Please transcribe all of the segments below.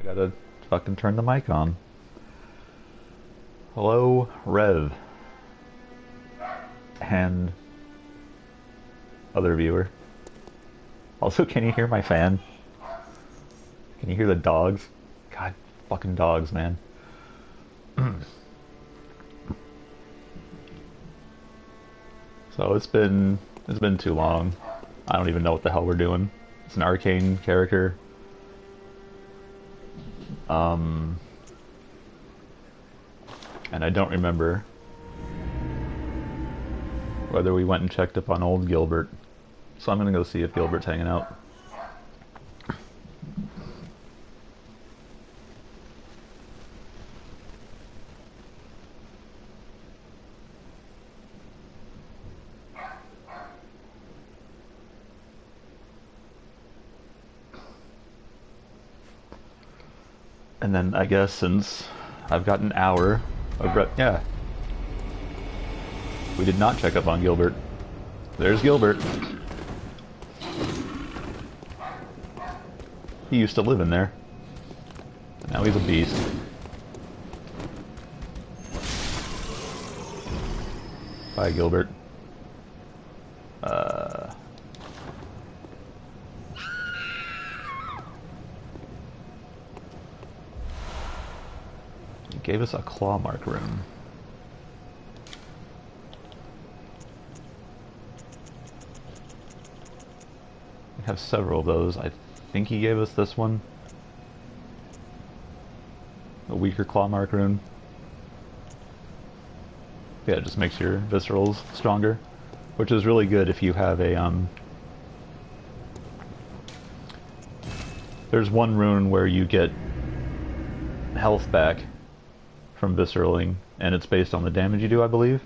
I gotta fucking turn the mic on. Hello, Rev. And other viewer. Also, can you hear my fan? Can you hear the dogs? God, fucking dogs, man. So it's been too long. I don't even know what the hell we're doing. It's an arcane character. And I don't remember whether we went and checked up on old Gilbert. So I'm gonna go see if Gilbert's hanging out. And then I guess since I've got an hour of yeah. We did not check up on Gilbert. There's Gilbert. He used to live in there. Now he's a beast. Bye, Gilbert. He gave us a claw mark rune. We have several of those. I think he gave us this one. A weaker claw mark rune. Yeah, it just makes your viscerals stronger, which is really good if you have a there's one rune where you get health back from visceraling, and it's based on the damage you do, I believe.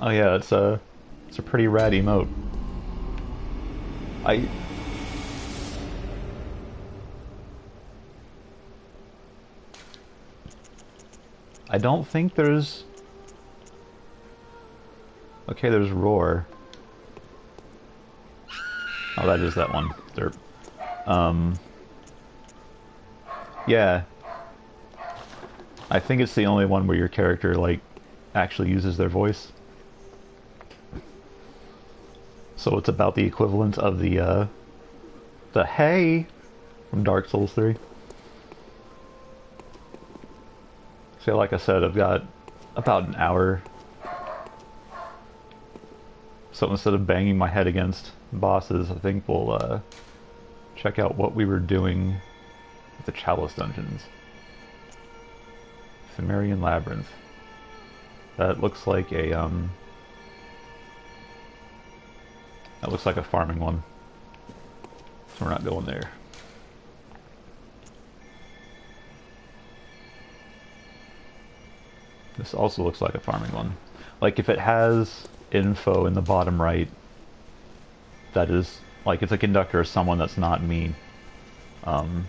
Oh yeah, it's a pretty rad emote. I don't think there's... Okay, there's Roar. Oh, that is that one. Derp. Yeah. I think it's the only one where your character, like, actually uses their voice. So it's about the equivalent of the hey from Dark Souls 3. So like I said, I've got about an hour. So instead of banging my head against bosses, I think we'll check out what we were doing with the Chalice dungeons. Cimmerian Labyrinth. That looks like a that looks like a farming one. So we're not going there. This also looks like a farming one. Like if it has info in the bottom right that is like it's a conductor or someone that's not me. Then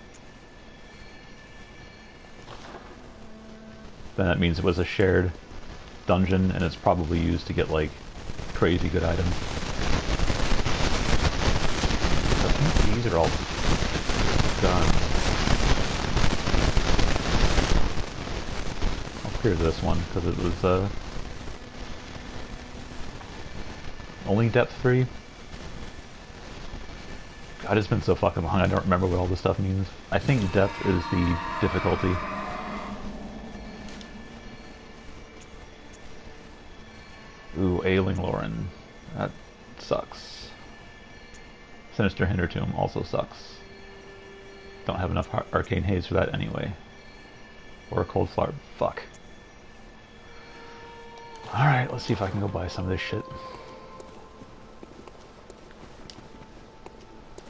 that means it was a shared dungeon and it's probably used to get like crazy good items. I think these are all guns. I'll clear this one because it was only depth 3. God, it's been so fucking long, I don't remember what all this stuff means. I think depth is the difficulty. Ooh, Ailing Lauren. That sucks. Sinister Hintertomb also sucks. Don't have enough Arcane Haze for that anyway. Or a Cold Flower. Fuck. Alright, let's see if I can go buy some of this shit.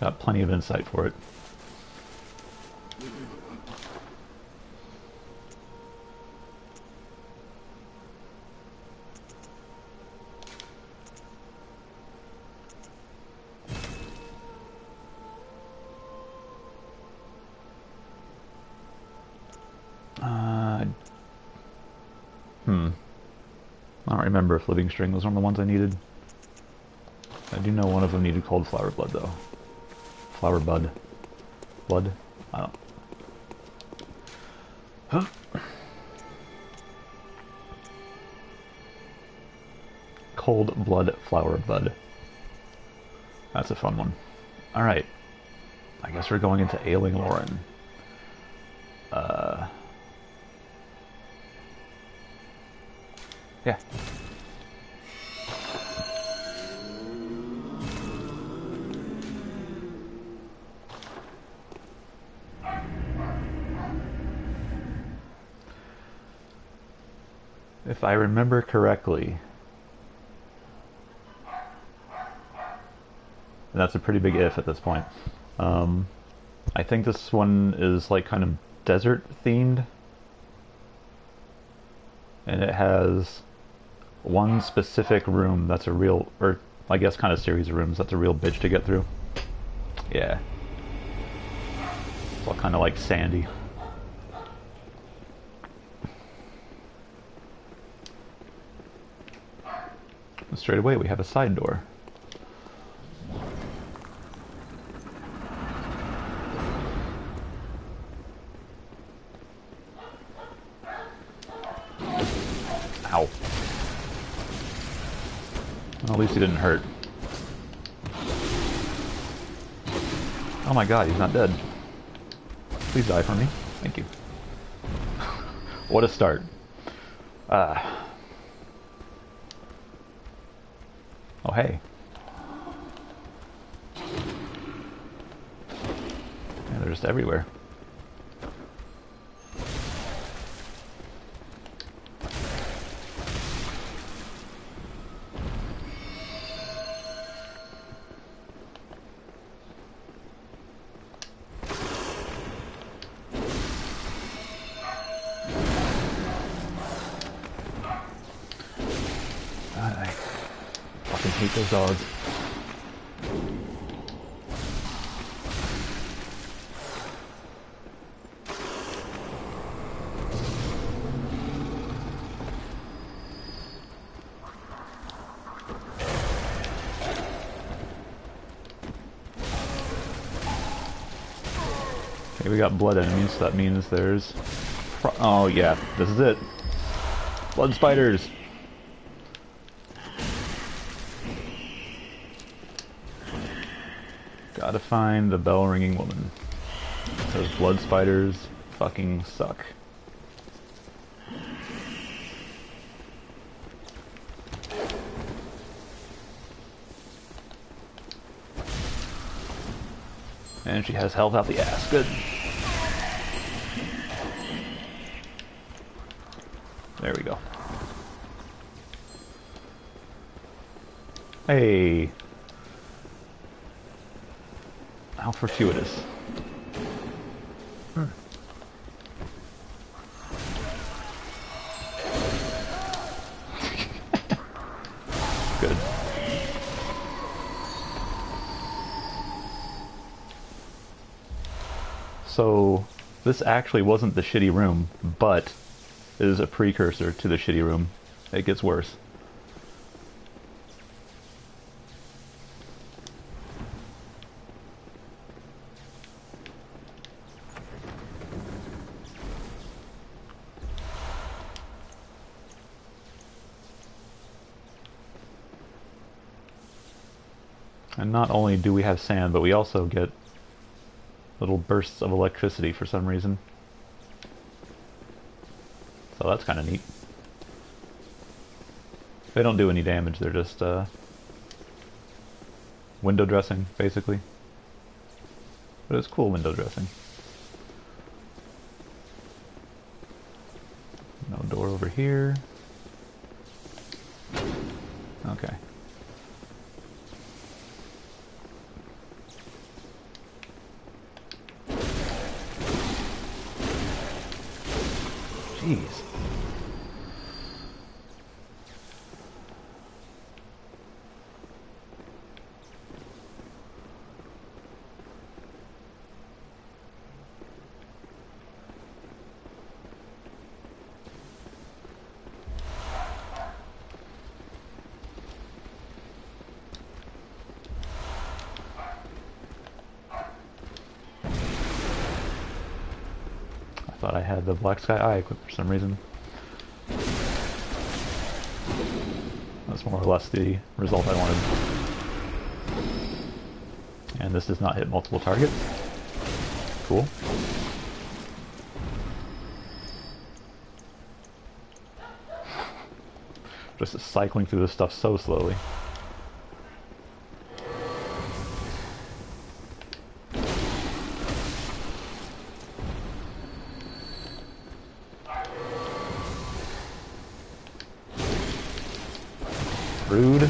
Got plenty of insight for it. I don't remember if Living String was one of the ones I needed. I do know one of them needed Cold Flower Blood though. flower bud. Blood? I don't... Huh? Cold blood flower bud. That's a fun one. Alright. I guess we're going into Ailing Lauren. Yeah. If I remember correctly, and that's a pretty big if at this point, I think this one is like kind of desert themed, and it has one specific room that's a real, or I guess kind of series of rooms that's a real bitch to get through. Yeah. It's all kind of like sandy. And straight away we have a side door. Ow. Well, at least he didn't hurt. Oh my god, he's not dead. Please die for me. Thank you. What a start. Oh, hey. Yeah, they're just everywhere. I hate those dogs. Okay, we got blood enemies, so that means there's... Oh yeah, this is it. Blood spiders! Gotta find the bell-ringing woman. Those blood spiders fucking suck. And she has health out the ass. Good. There we go. Hey. How fortuitous. Good. So, this actually wasn't the shitty room, but is a precursor to the shitty room. It gets worse. And not only do we have sand, but we also get little bursts of electricity for some reason. So that's kind of neat. They don't do any damage, they're just window dressing, basically. But it's cool window dressing. No door over here. Okay. Jeez. Thought I had the Black Sky Eye equipped for some reason. That's more or less the result I wanted. And this does not hit multiple targets. Cool. Just cycling through this stuff so slowly. Rude. Okay,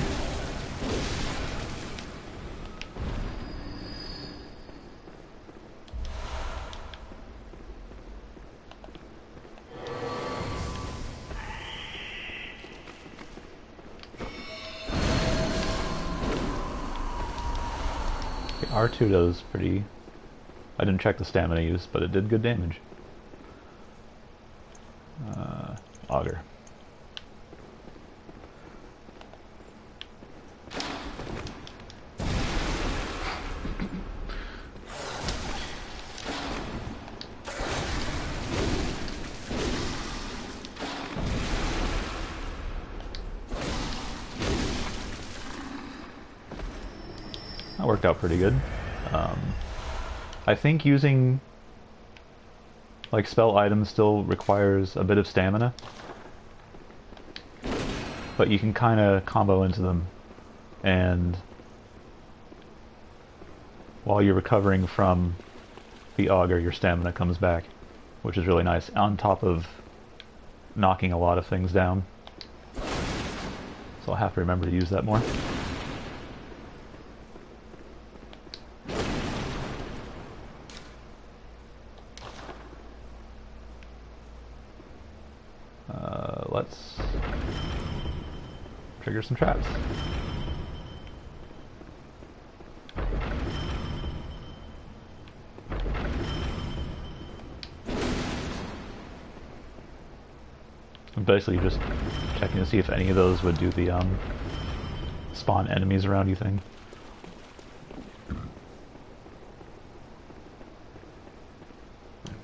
R2 does pretty... I didn't check the stamina use, but it did good damage. Auger. That worked out pretty good. I think using like spell items still requires a bit of stamina, but you can kind of combo into them, and while you're recovering from the auger, your stamina comes back, which is really nice, on top of knocking a lot of things down. So I'll have to remember to use that more. Let's trigger some traps. I'm basically just checking to see if any of those would do the spawn enemies around you thing.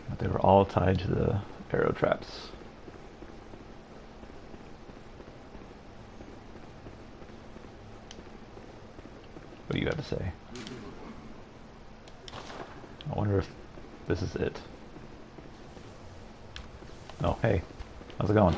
But they were all tied to the arrow traps. What do you have to say? I wonder if this is it. Oh, hey. How's it going?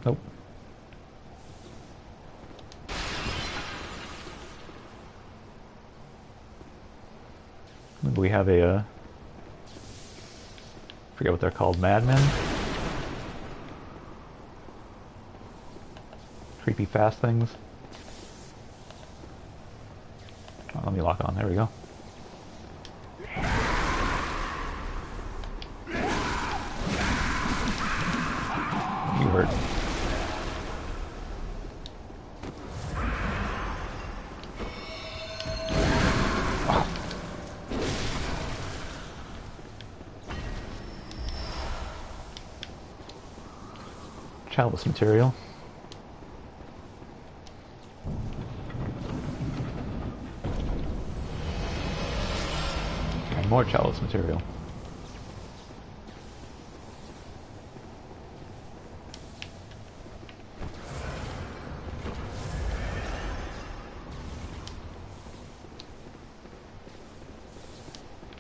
Nope. We have a, forget what they're called, madmen? Creepy fast things. Oh, let me lock on, there we go. You hurt. Chalice material. And more chalice material.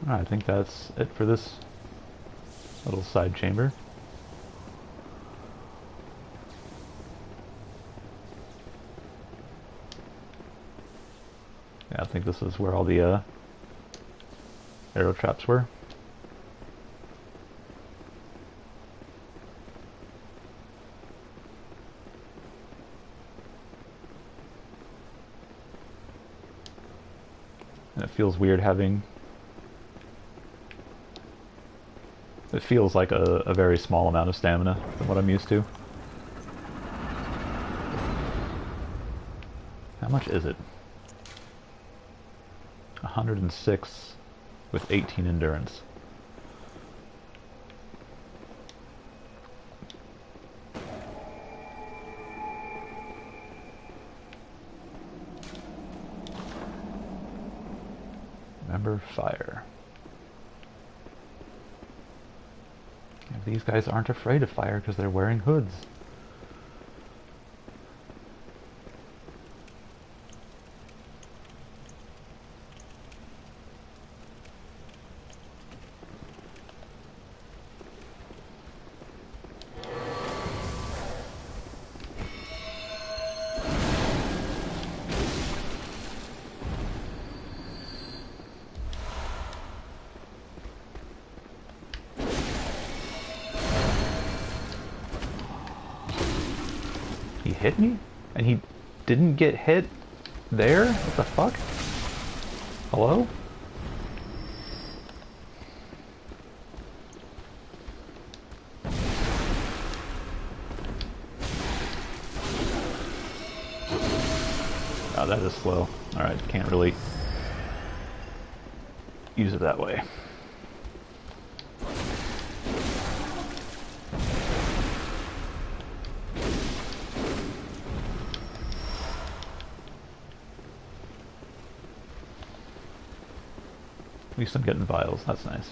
Alright, I think that's it for this little side chamber. Yeah, I think this is where all the arrow traps were. And it feels weird having... It feels like a very small amount of stamina than what I'm used to. How much is it? 106. with 18 endurance. Remember fire. These guys aren't afraid of fire because they're wearing hoods. He hit me? And he didn't get hit there? What the fuck? Hello? Oh, that is slow. Alright, can't really use it that way. At least I'm getting vials, that's nice.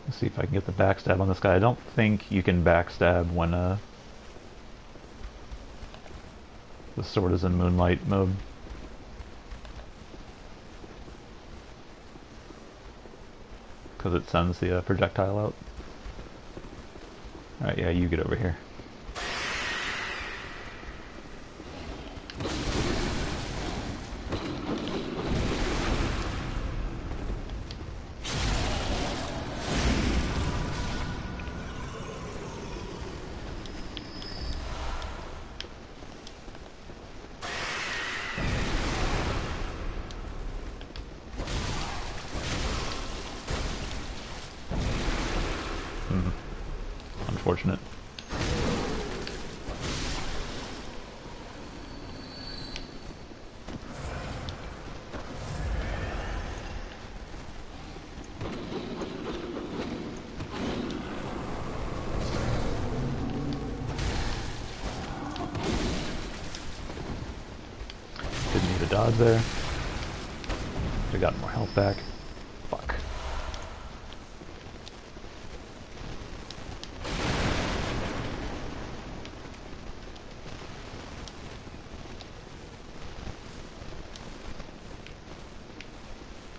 Let's see if I can get the backstab on this guy. I don't think you can backstab when the sword is in moonlight mode. Because it sends the projectile out. Alright, yeah, you get over here. Unfortunate. Didn't need a dodge there. Could've gotten more health back. Fuck.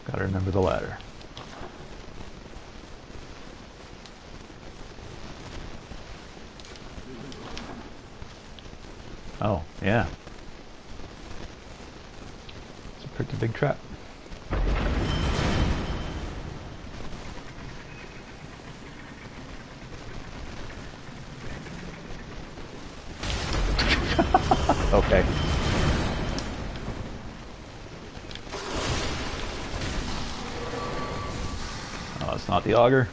Gotta remember the ladder. Oh, yeah. It's a pretty big trap. Okay. Oh, it's not the auger.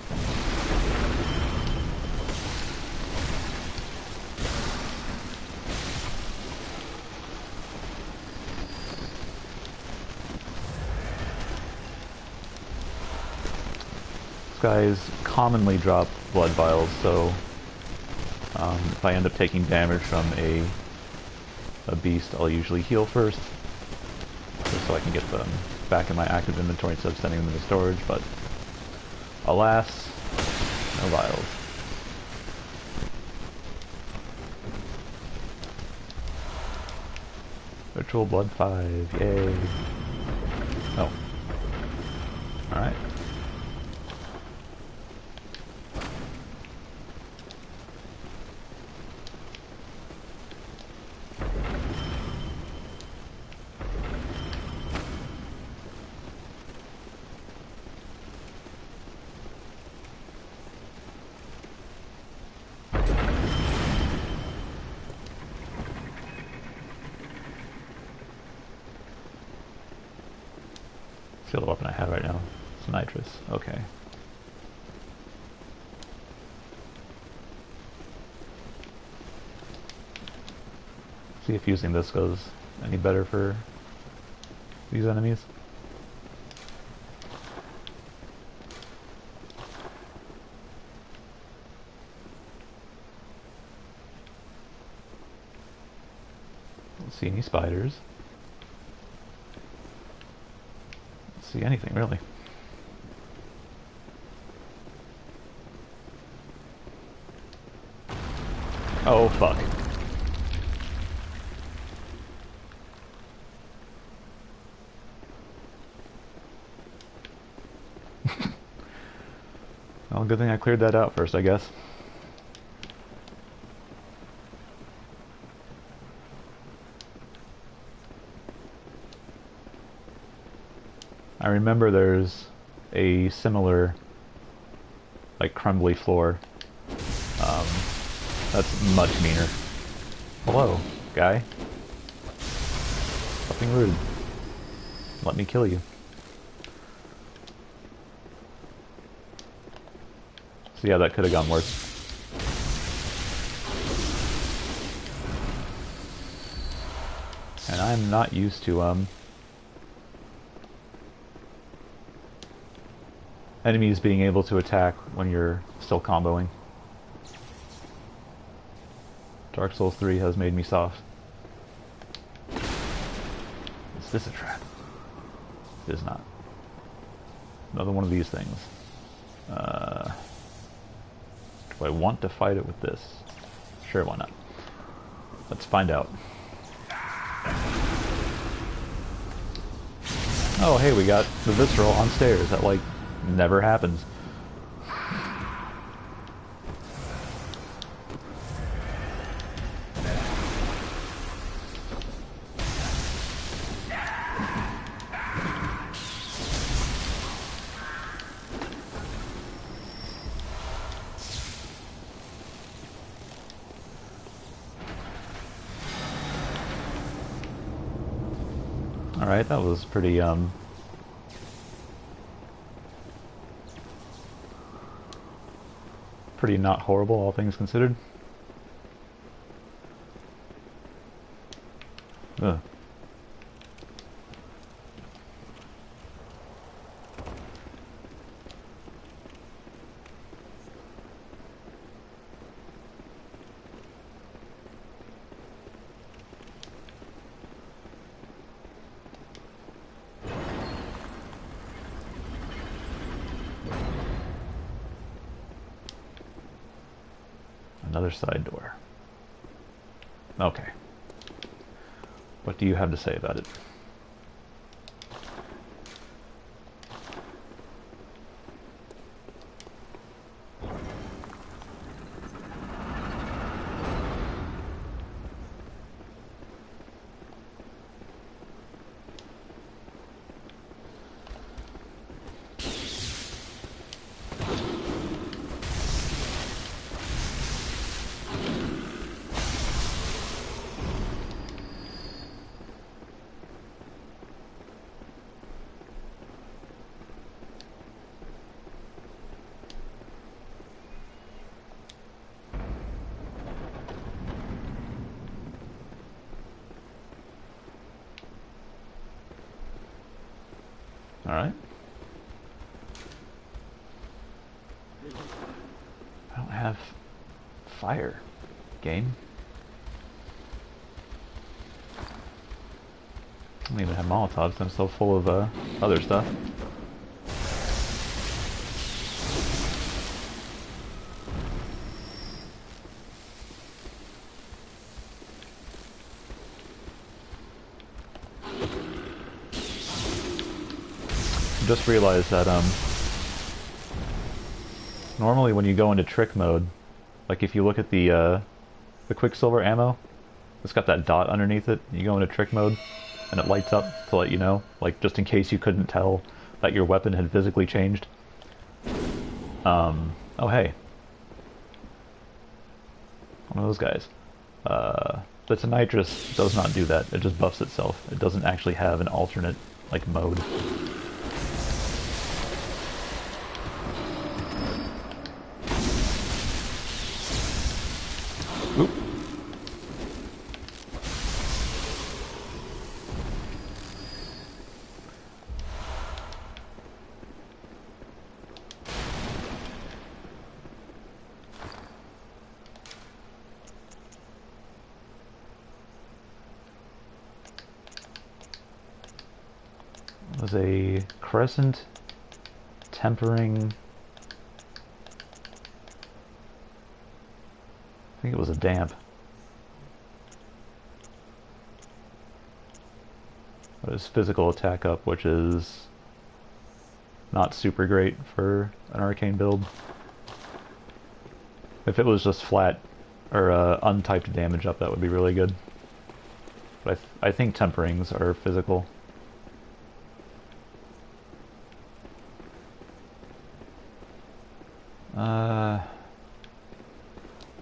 These guys commonly drop blood vials, so if I end up taking damage from a beast, I'll usually heal first, just so I can get them back in my active inventory instead of sending them into storage, but alas, no vials. Virtual Blood 5, yay. Oh. Alright. See the weapon I have right now. It's nitrous. Okay. See if using this goes any better for these enemies. Don't see any spiders. Don't see anything really. Oh fuck. Well, good thing I cleared that out first, I guess. I remember there's a similar, like, crumbly floor. That's much meaner. Hello, guy. Fucking rude. Let me kill you. So yeah, that could have gone worse. And I'm not used to, enemies being able to attack when you're still comboing. Dark Souls 3 has made me soft. Is this a trap? It is not. Another one of these things. Do I want to fight it with this? Sure, why not? Let's find out. Oh, hey, we got the visceral on stairs. That, like, never happens. Alright, that was pretty, pretty not horrible, all things considered. Ugh. Another side door. Okay. What do you have to say about it? Alright. I don't have fire, game. I don't even have Molotovs, I'm still full of other stuff. Just realized that normally when you go into trick mode, like if you look at the Quicksilver ammo, it's got that dot underneath it. You go into trick mode and it lights up to let you know, like just in case you couldn't tell that your weapon had physically changed. Oh hey, one of those guys. But the nitrous does not do that. It just buffs itself. It doesn't actually have an alternate like mode. Oop. was a crescent tempering. I think it was a damp. But it's physical attack up, which is not super great for an arcane build. If it was just flat or untyped damage up, that would be really good. But I think temperings are physical.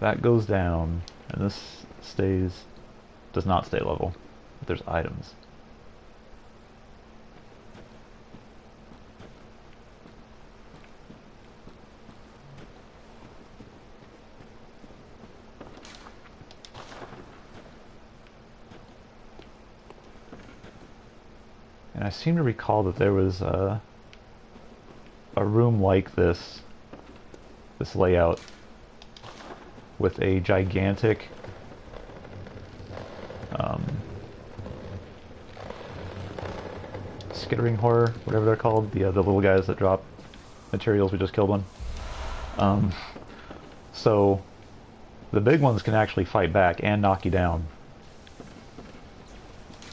That goes down, and this does not stay level. But there's items. And I seem to recall that there was a room like this layout with a gigantic skittering horror, whatever they're called, the little guys that drop materials. We just killed one. So the big ones can actually fight back and knock you down.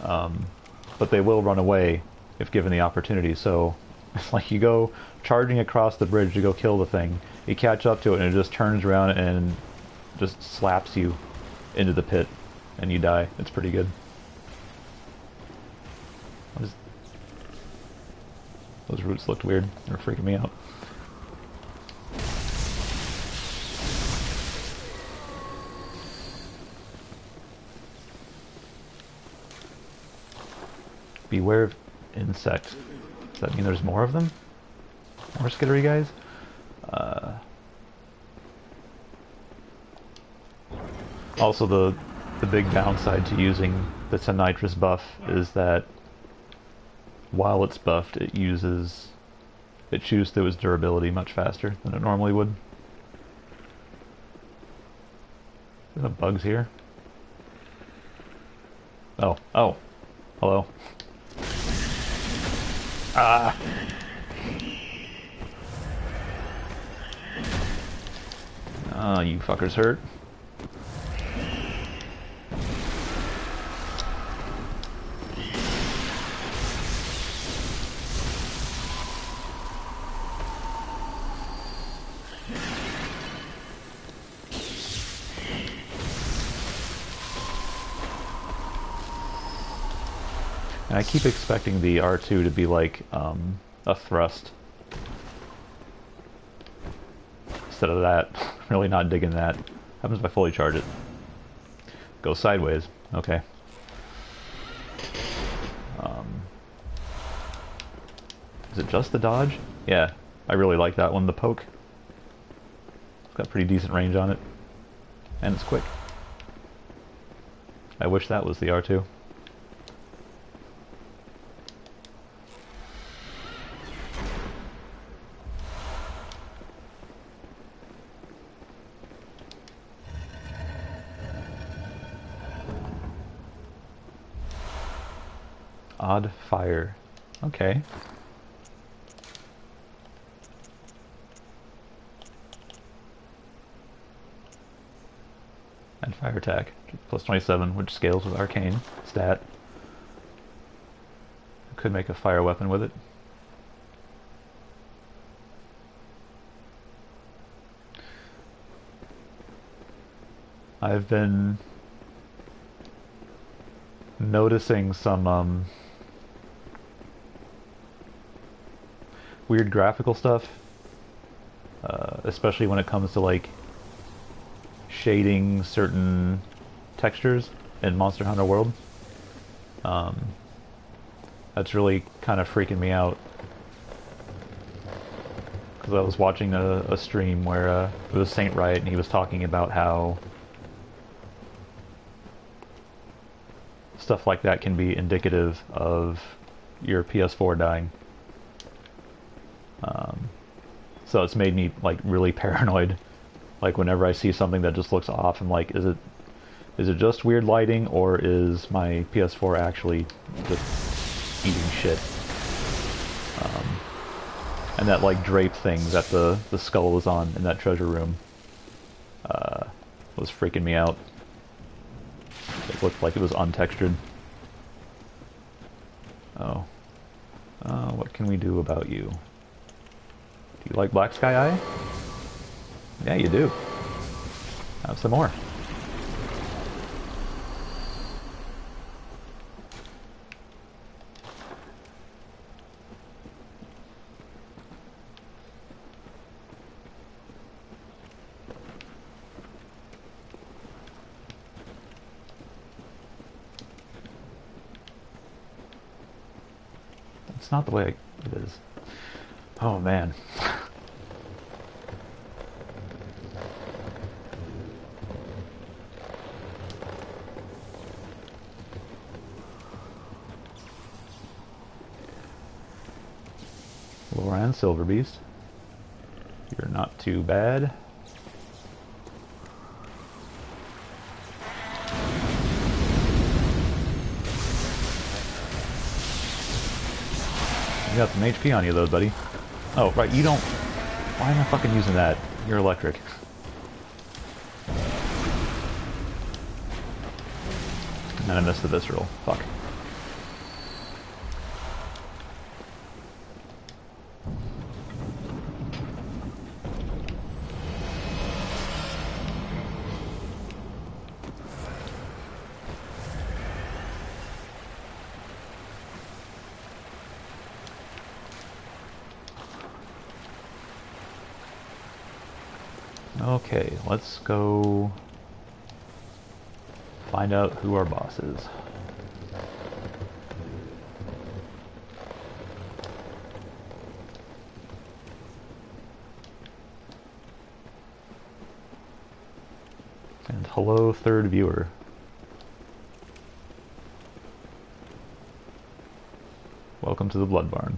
But they will run away if given the opportunity. So it's like you go charging across the bridge to go kill the thing, you catch up to it, and it just turns around and just slaps you into the pit, and you die. It's pretty good. Those roots looked weird. They were freaking me out. Beware of insects. Does that mean there's more of them? More skittery guys? Also, the big downside to using the Nitrous buff is that while it's buffed, it chews through its durability much faster than it normally would. Are there bugs here? Oh, hello. Ah! Oh, you fuckers hurt. And I keep expecting the R2 to be like a thrust. Instead of that. Really not digging that. Happens if I fully charge it. Go sideways. Okay. Is it just the dodge? Yeah, I really like that one, the poke. It's got pretty decent range on it. And it's quick. I wish that was the R2. Odd fire. Okay. And fire attack. Plus 27, which scales with arcane stat. Could make a fire weapon with it. I've been noticing some weird graphical stuff, especially when it comes to like shading certain textures in Monster Hunter World. That's really kind of freaking me out, because I was watching a stream where it was Saint Riot, and he was talking about how stuff like that can be indicative of your PS4 dying. So it's made me like really paranoid. Like whenever I see something that just looks off, I'm like, is it just weird lighting, or is my PS4 actually just eating shit? And that like drape thing that the skull was on in that treasure room was freaking me out. It looked like it was untextured. Oh. What can we do about you? Do you like Black Sky Eye? Yeah, you do. Have some more. It's not the way it is. Oh man. Loran Silverbeast. You're not too bad. You got some HP on you though, buddy. Oh, right, you don't... Why am I fucking using that? You're electric. And I missed the visceral. Fuck. Okay, let's go find out who our boss is. And hello, third viewer. Welcome to the Bloodbarn.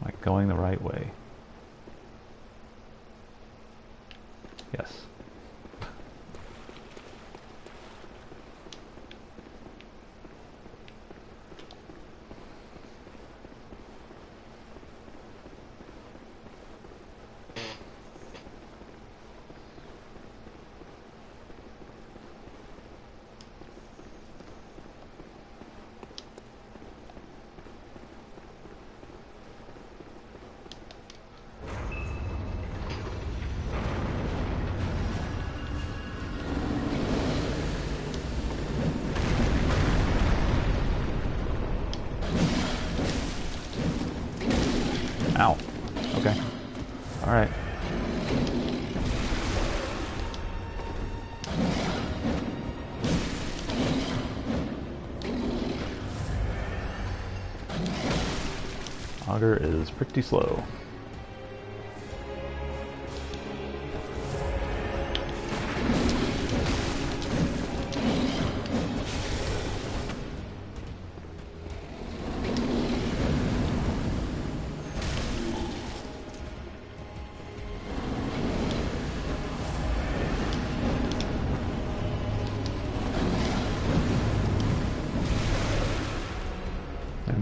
Am I going the right way? Yes. Ow. Okay. Alright. Augur is pretty slow.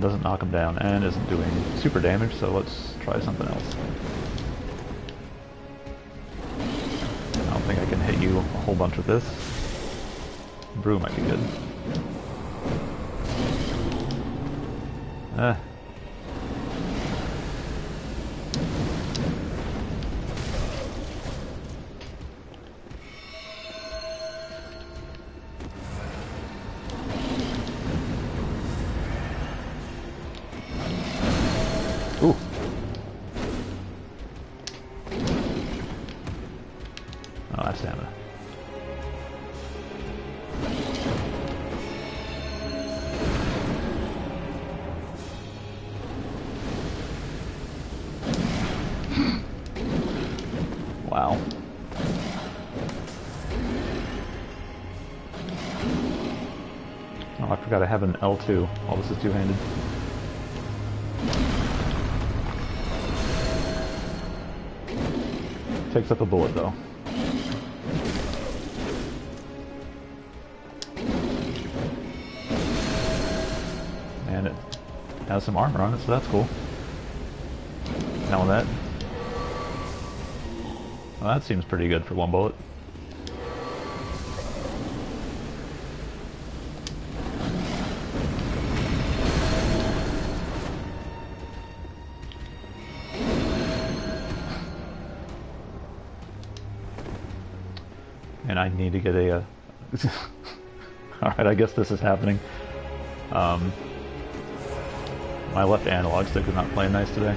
Doesn't knock him down and isn't doing super damage, so let's try something else. I don't think I can hit you a whole bunch with this. Brew might be good. Ooh. Oh, that's stamina. Wow. Oh, I forgot I have an L2. Oh, this is two-handed. Takes up a bullet, though. And has some armor on it, so that's cool. Now that... Well, that seems pretty good for one bullet. And I need to get a... Alright, I guess this is happening. My left analog stick is not playing nice today.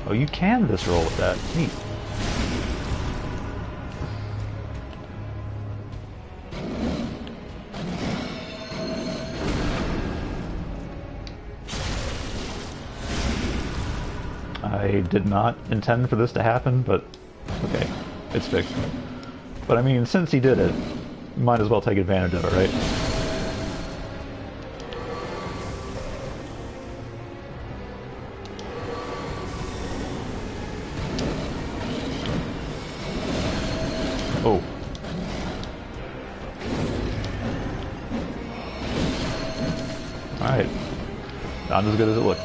Oh, you can this roll with that. Neat. I did not intend for this to happen, but okay, it's fixed. But I mean, since he did it, might as well take advantage of it, right? Oh. Alright. Not as good as it looked.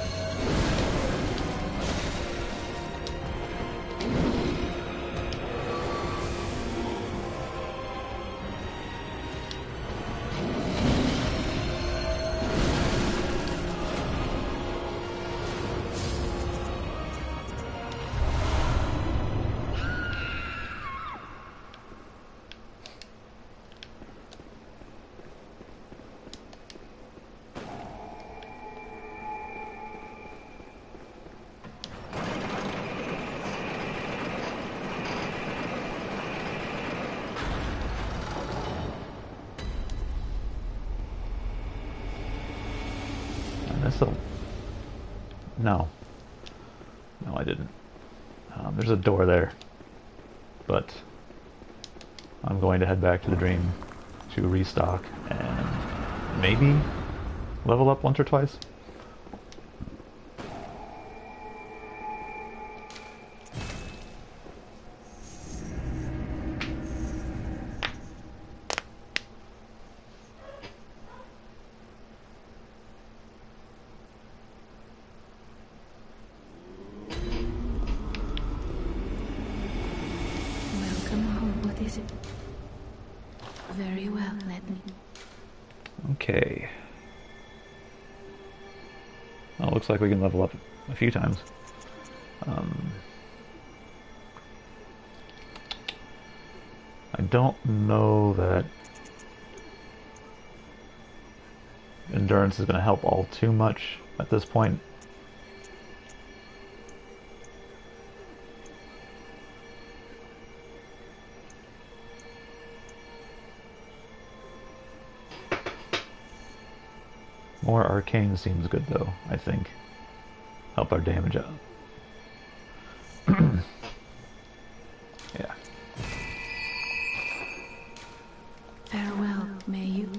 No. No, I didn't. There's a door there. But I'm going to head back to the dream to restock and maybe level up once or twice. Very well, let me. Okay. Well, it looks like we can level up a few times. I don't know that endurance is going to help all too much at this point. More arcane seems good though, I think. Help our damage out. Yeah. Farewell, may you.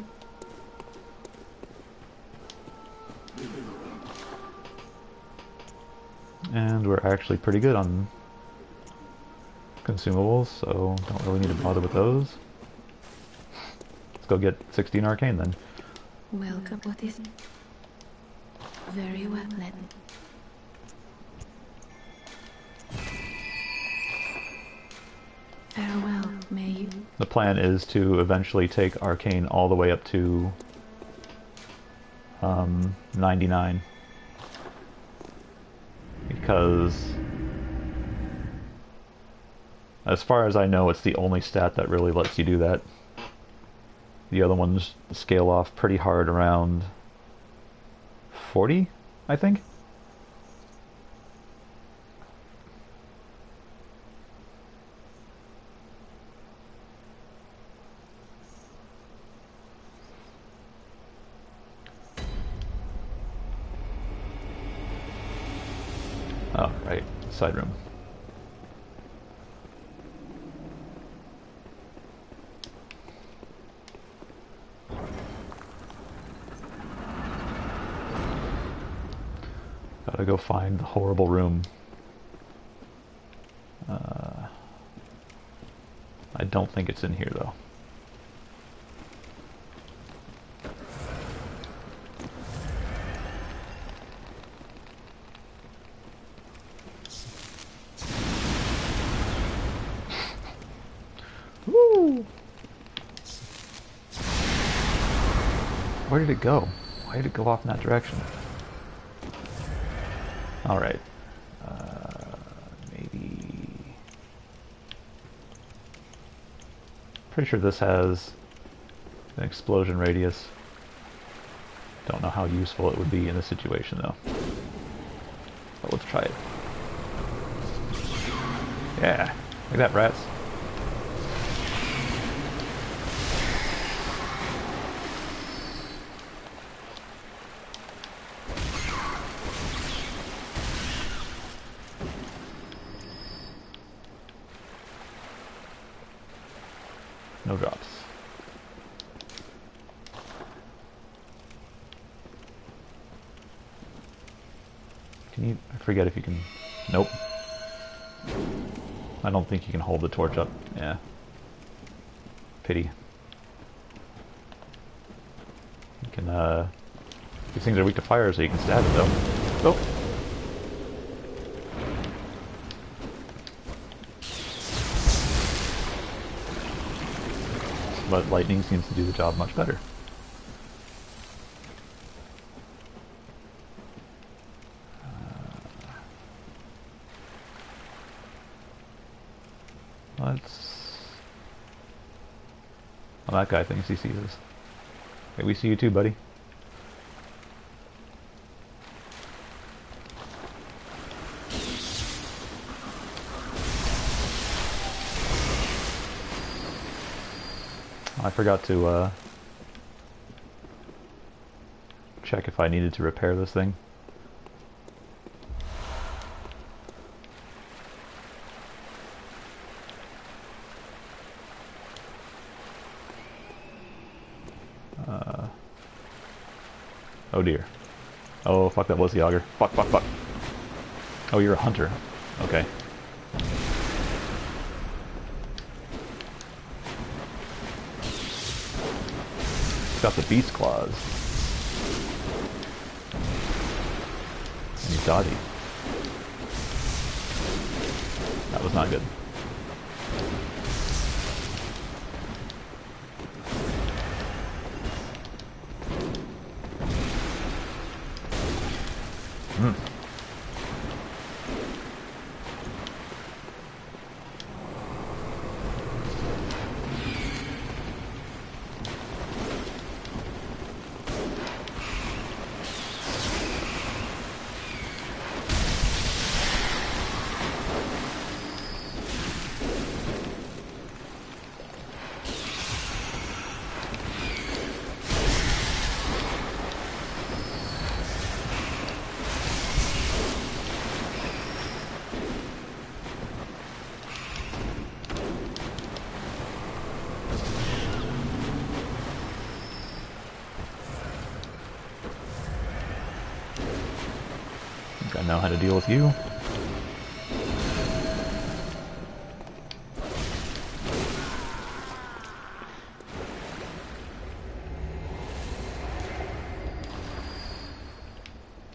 And we're actually pretty good on consumables, so don't really need to bother with those. Let's go get 16 arcane then. Welcome. What is it? Very well, let me. Farewell, may you. The plan is to eventually take arcane all the way up to 99. Because as far as I know, it's the only stat that really lets you do that. The other ones scale off pretty hard around 40, I think. Oh, right. Side room. Gotta go find the horrible room I don't think it's in here though. Woo! Where did it go? Why did it go off in that direction? Alright. Maybe... Pretty sure this has an explosion radius. Don't know how useful it would be in this situation though. But let's try it. Yeah! Look at that, rats. No drops. Can you... I forget if you can... Nope. I don't think you can hold the torch up. Yeah. Pity. You can, These things are weak to fire, so you can stab it, though. Oh! But lightning seems to do the job much better. Let's... Well, that guy thinks he sees us. Hey, we see you too, buddy. I forgot to check if I needed to repair this thing. Oh dear. Oh fuck, that was the auger. Fuck, fuck, fuck. Oh, you're a hunter. Okay. Got the beast claws. And he's dodgy. That was not good. I know how to deal with you.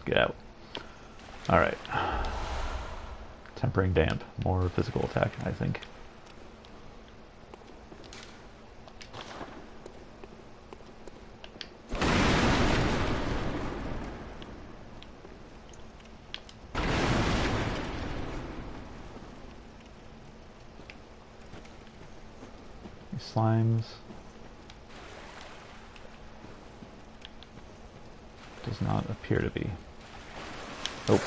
Get out. Alright. Tempering damp. More physical attack, I think. Slimes. Does not appear to be. Oh.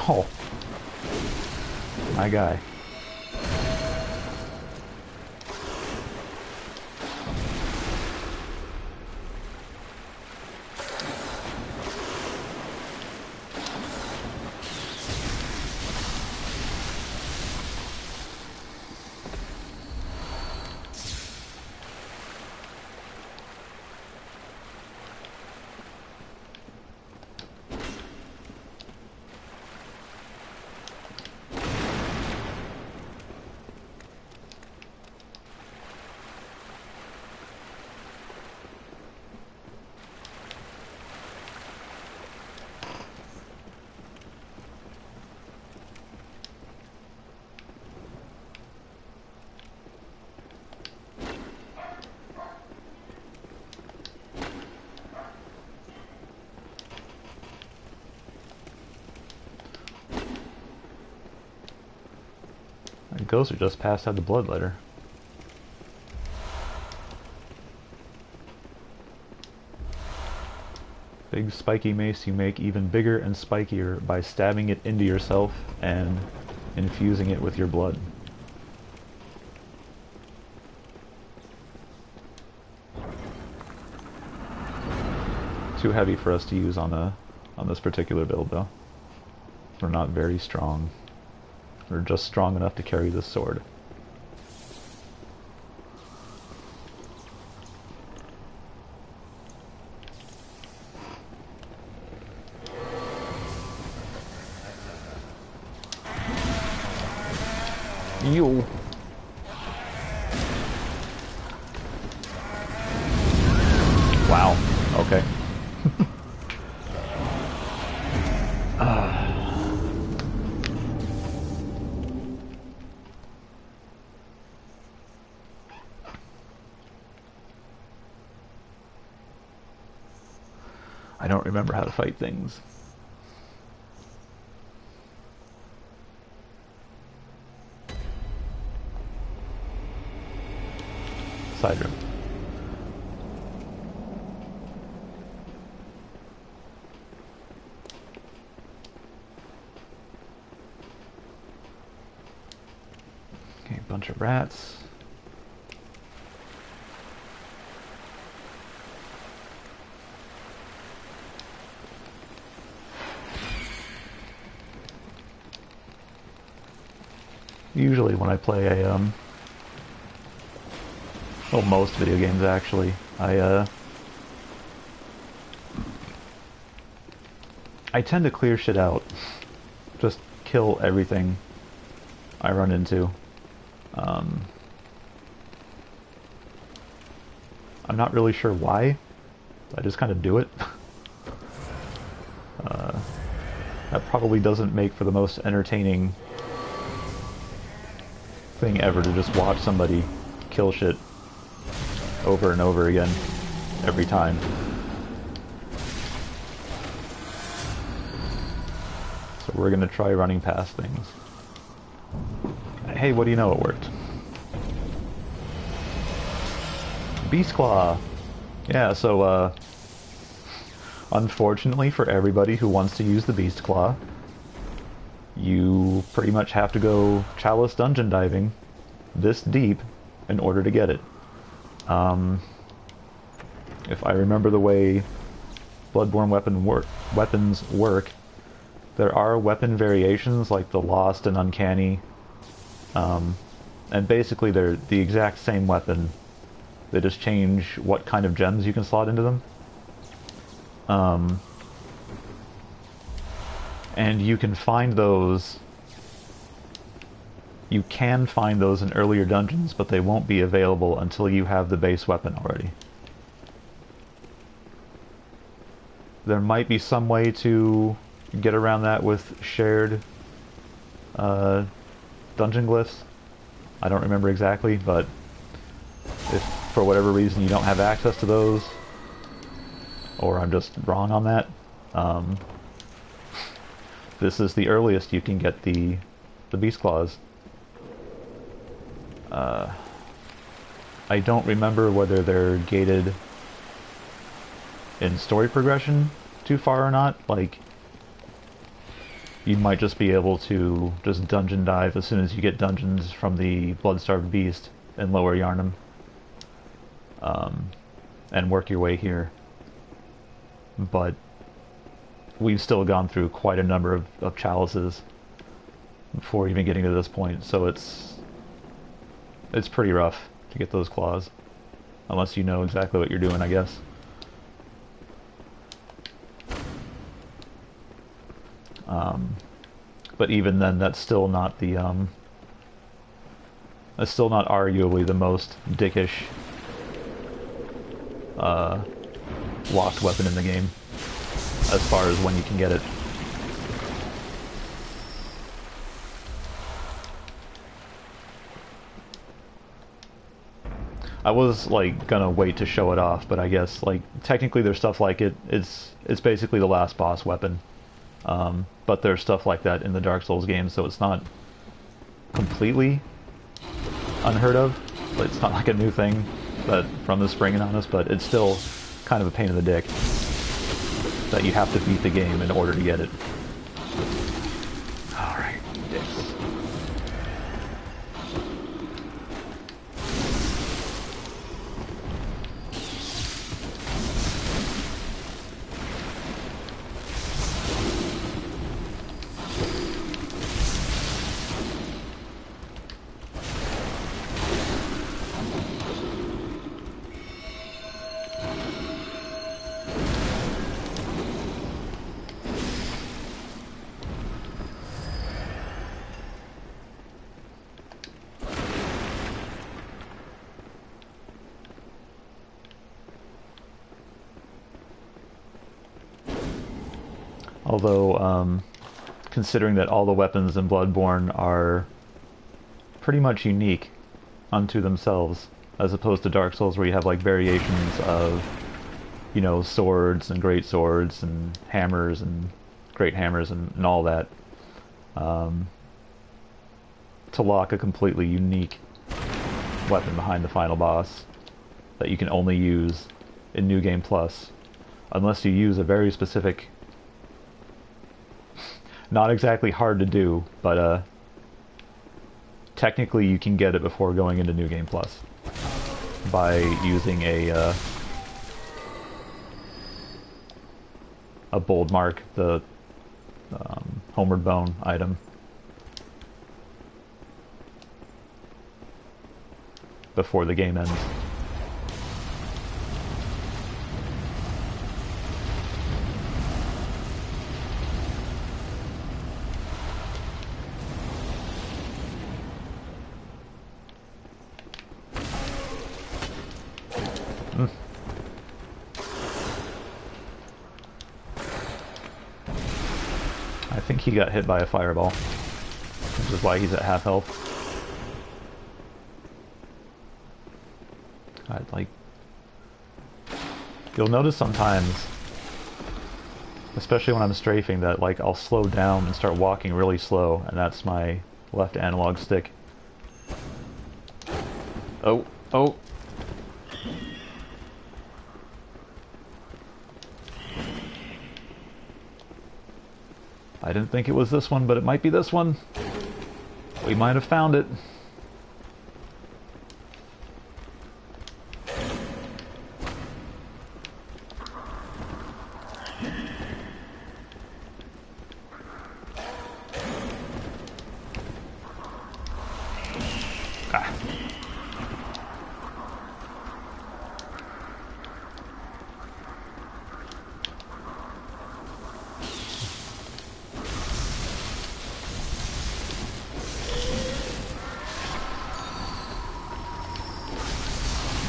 Oh. My guy. ghost who just passed had the bloodletter. Big spiky mace you make even bigger and spikier by stabbing it into yourself and infusing it with your blood. Too heavy for us to use on this particular build though. We're not very strong. We're just strong enough to carry this sword. You. Wow. Okay. I don't remember how to fight things. Side room. Okay, bunch of rats. Usually when I play a well, most video games actually, I tend to clear shit out. Just kill everything I run into. I'm not really sure why. I just kind of do it. That probably doesn't make for the most entertaining thing ever to just watch somebody kill shit over and over again every time. So we're gonna try running past things. Hey, what do you know, it worked. Beast Claw! Yeah, so unfortunately for everybody who wants to use the Beast Claw, you pretty much have to go Chalice dungeon diving this deep in order to get it. If I remember the way Bloodborne weapons work, there are weapon variations like the Lost and Uncanny, and basically they're the exact same weapon. They just change what kind of gems you can slot into them. And you can find those. You can find those in earlier dungeons, but they won't be available until you have the base weapon already. There might be some way to get around that with shared dungeon glyphs. I don't remember exactly, but if for whatever reason you don't have access to those, or I'm just wrong on that, this is the earliest you can get the Beast Claws. I don't remember whether they're gated in story progression too far or not. Like, you might just be able to just dungeon dive as soon as you get dungeons from the Blood-Starved Beast in Lower Yharnam, and work your way here. But we've still gone through quite a number of chalices before even getting to this point, so it's pretty rough to get those claws, unless you know exactly what you're doing, I guess. But even then, that's still not the that's still not arguably the most dickish lost weapon in the game, as far as when you can get it. I was like gonna wait to show it off, but I guess like technically there's stuff like it's basically the last boss weapon, but there's stuff like that in the Dark Souls games, so it's not completely unheard of. But it's not like a new thing that from the springing on us, but it's still kind of a pain in the dick that you have to beat the game in order to get it. Alright, dicks. Although, considering that all the weapons in Bloodborne are pretty much unique unto themselves, as opposed to Dark Souls where you have like variations of, you know, swords and great swords and hammers and great hammers and all that. To lock a completely unique weapon behind the final boss that you can only use in New Game Plus, unless you use a very specific, not exactly hard to do, but technically you can get it before going into New Game Plus by using a bold mark, the Homeward Bone item. Before the game ends. I think he got hit by a fireball, which is why he's at half health. I'd like... You'll notice sometimes, especially when I'm strafing, that like I'll slow down and start walking really slow, and that's my left analog stick. Oh, oh! I didn't think it was this one, but it might be this one. We might have found it. Ah.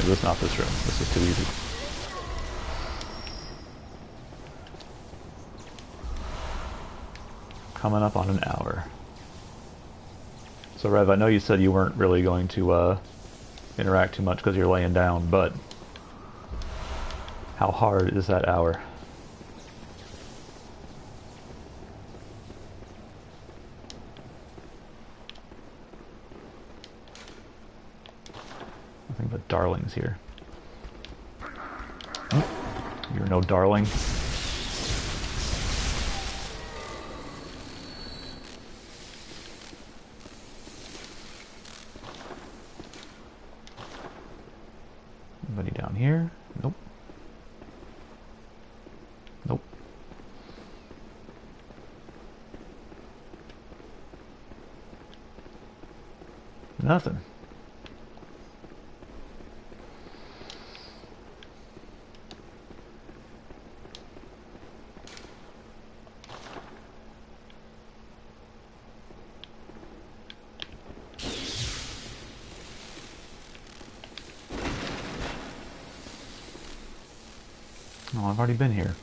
It was not this room. This was too easy. Coming up on an hour. So Rev, I know you said you weren't really going to interact too much because you're laying down, but how hard is that hour? Nothing but darlings here. You're no darling. Anybody down here? Nope. Nope. Nothing. Oh, I've already been here.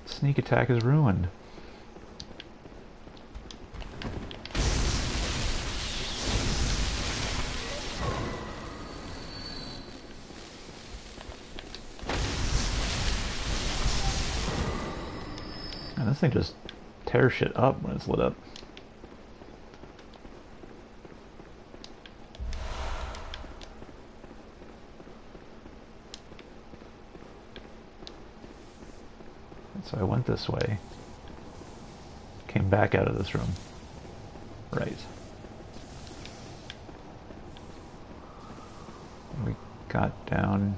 Sneak attack is ruined. this thing just tears shit up when it's lit up. And so I went this way. Came back out of this room. Right. We got down...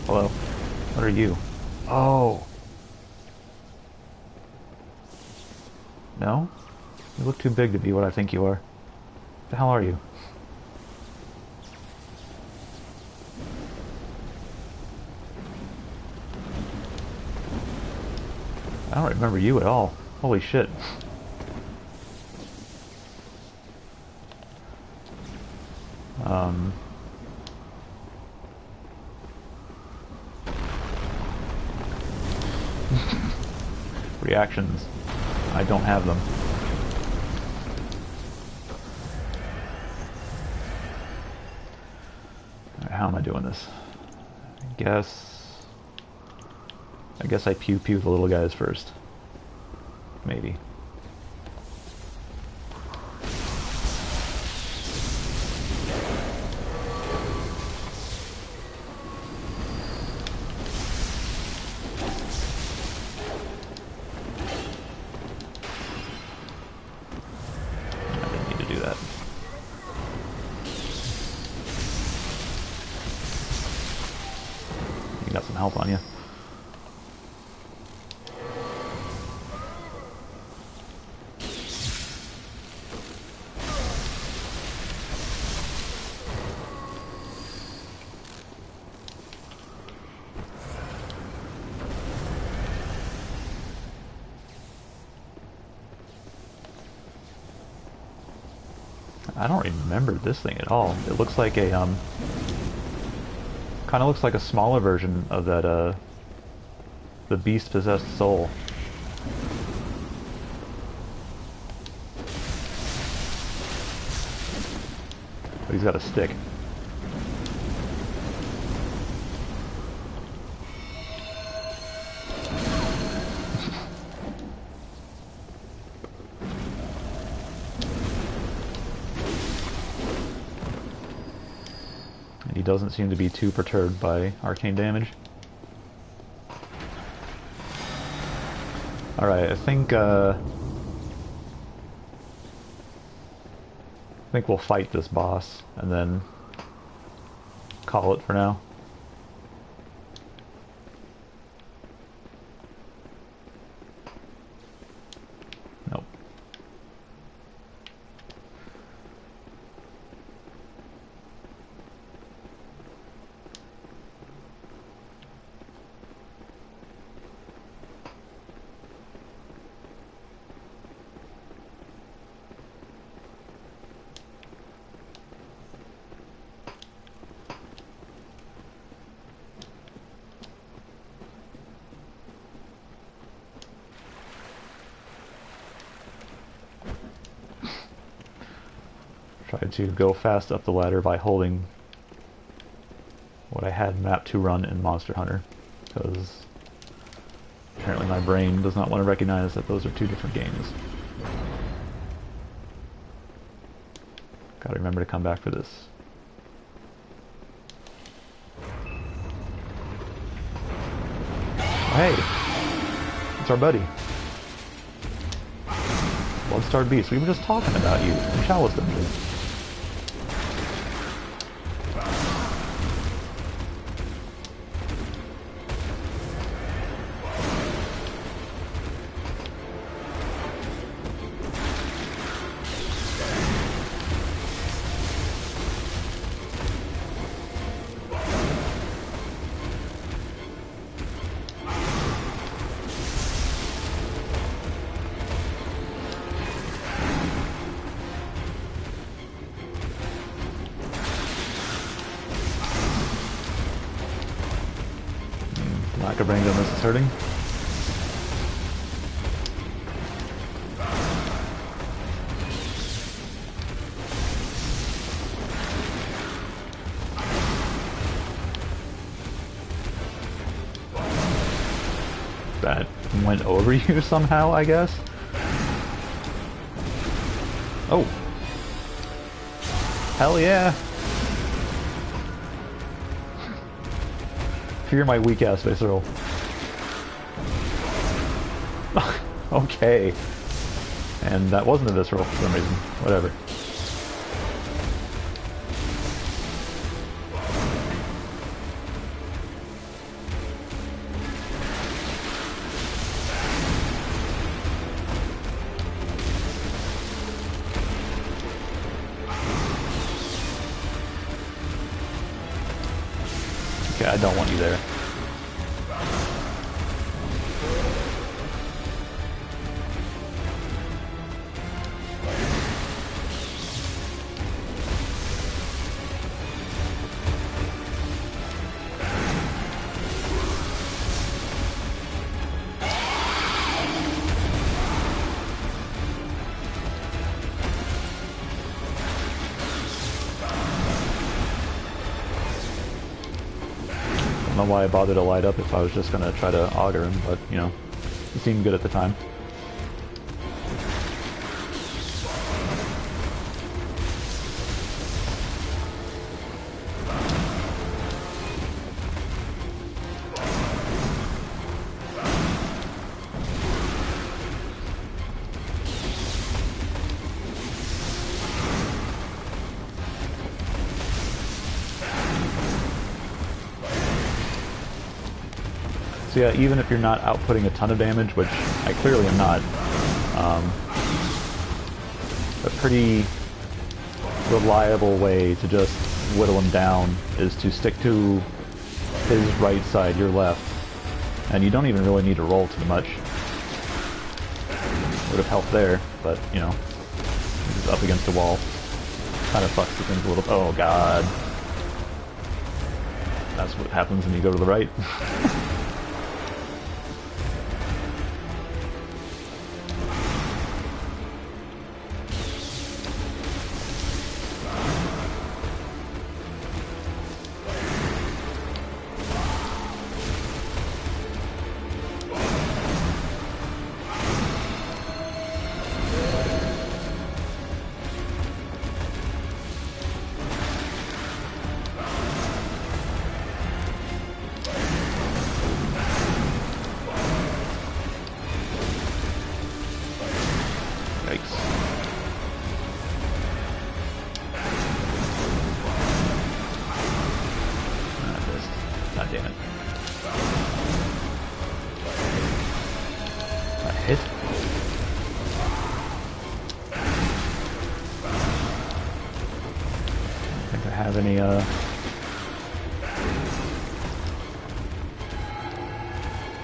Hello? What are you? Oh! No? You look too big to be what I think you are. What the hell are you? I don't remember you at all. Holy shit. Reactions. I don't have them. Alright, how am I doing this? I guess I pew the little guys first. Maybe. Got some health on you. I don't remember this thing at all. It looks like a kind of looks like a smaller version of that, the beast-possessed soul. But he's got a stick. He doesn't seem to be too perturbed by arcane damage. Alright, I think we'll fight this boss and then call it for now. Nope. Tried to go fast up the ladder by holding what I had mapped to run in Monster Hunter, because apparently my brain does not want to recognize that those are two different games. Gotta remember to come back for this. Hey! It's our buddy. Blood-starved beast. We were just talking about you in Chalice Dungeon. Lack of range on this is hurting. that went over you somehow, I guess. Oh. Hell yeah. Fear my weak-ass visceral. Okay. And that wasn't a visceral for some reason. Whatever. Okay, I don't want you there. I don't know why I bothered to light up if I was just gonna try to auger him, but, you know, it seemed good at the time. So yeah, even if you're not outputting a ton of damage, which I clearly am not, a pretty reliable way to just whittle him down is to stick to his right side, your left, and you don't even really need to roll too much. Would have helped there, but, you know, he's up against a wall. Kind of fucks the things a little. Oh god. That's what happens when you go to the right. God damn it. That hit? I don't think I have any,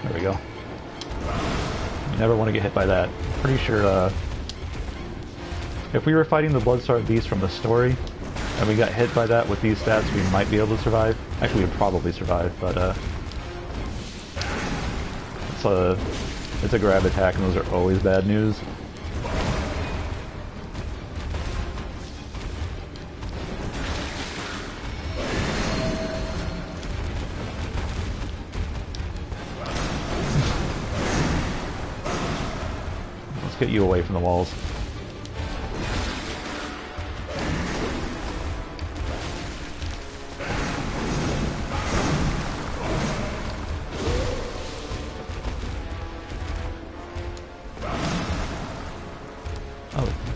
There we go. You never want to get hit by that. Pretty sure, if we were fighting the Bloodstarved Beast from the story, and we got hit by that with these stats, we might be able to survive. Actually, we would probably survive, but it's a grab attack, and those are always bad news. Let's get you away from the walls.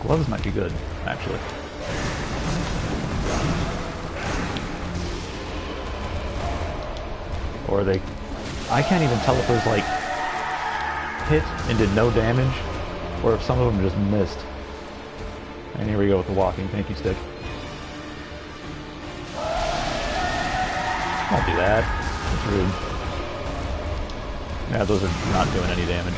Gloves might be good, actually. Or they... I can't even tell if there's, like, hit and did no damage, or if some of them just missed. And here we go with the walking. Thank you, Stick. Don't do that. That's rude. Yeah, those are not doing any damage.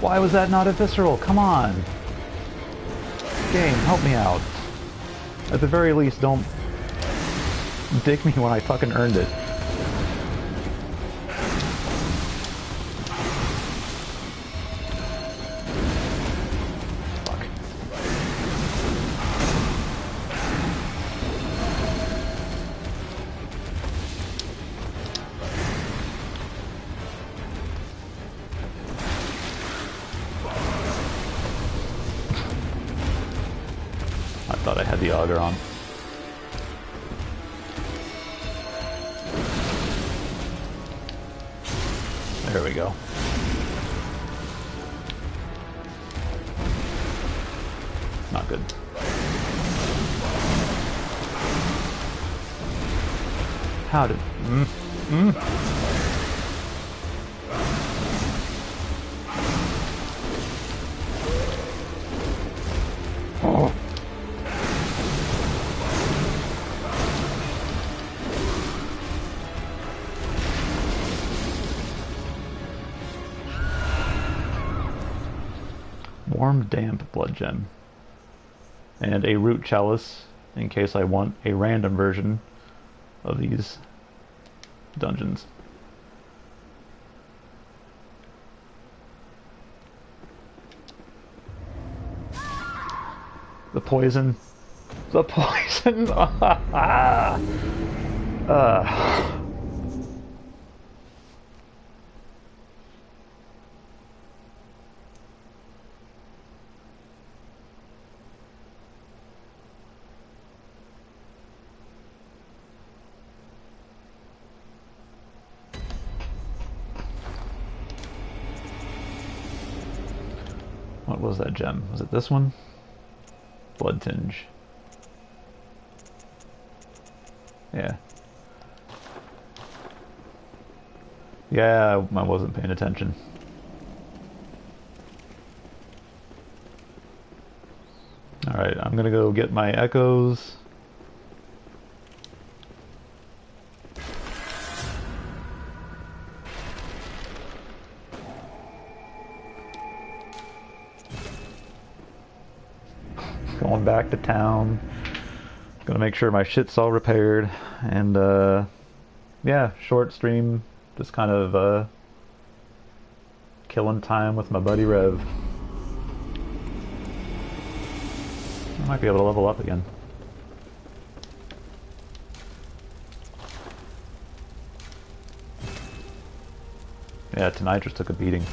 Why was that not a visceral? Come on! Game, help me out. At the very least, don't dick me when I fucking earned it. Fuck. I thought I had the auger on. There we go. Not good. How did... Oh. Warm, damp blood gem. And a root chalice, in case I want a random version of these dungeons. The poison. The poison! What was that gem? Was it this one? Blood tinge. Yeah. Yeah, I wasn't paying attention. Alright, I'm gonna go get my echoes. Going back to town. Gonna make sure my shit's all repaired. And, yeah, short stream. Just kind of, killing time with my buddy Rev. I might be able to level up again. Yeah, tonight just took a beating.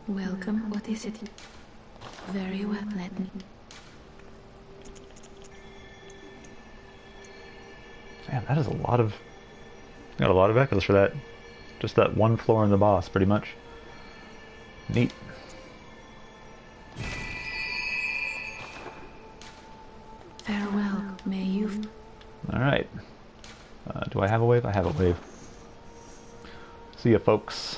Welcome. What is it? Very well, let me. Man, that is a lot of... Got a lot of echoes for that. Just that one floor in the boss, pretty much. Neat. Farewell. May you... Alright. Do I have a wave? I have a wave. See ya, folks.